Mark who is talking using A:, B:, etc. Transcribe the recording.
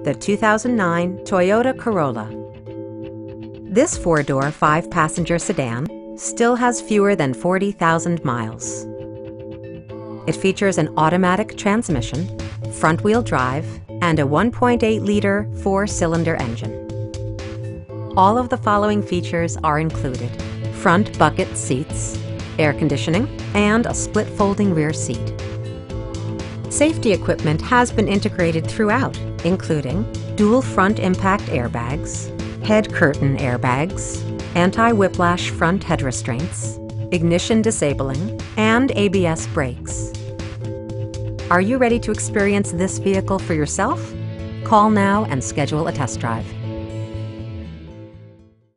A: the 2009 Toyota Corolla. This four-door, 5-passenger sedan still has fewer than 40,000 miles. It features an automatic transmission, front-wheel drive, and a 1.8-liter 4-cylinder engine. All of the following features are included: front bucket seats, air conditioning, and a split folding rear seat. Safety equipment has been integrated throughout, including dual front impact airbags, head curtain airbags, anti-whiplash front head restraints, ignition disabling, and ABS brakes. Are you ready to experience this vehicle for yourself? Call now and schedule a test drive.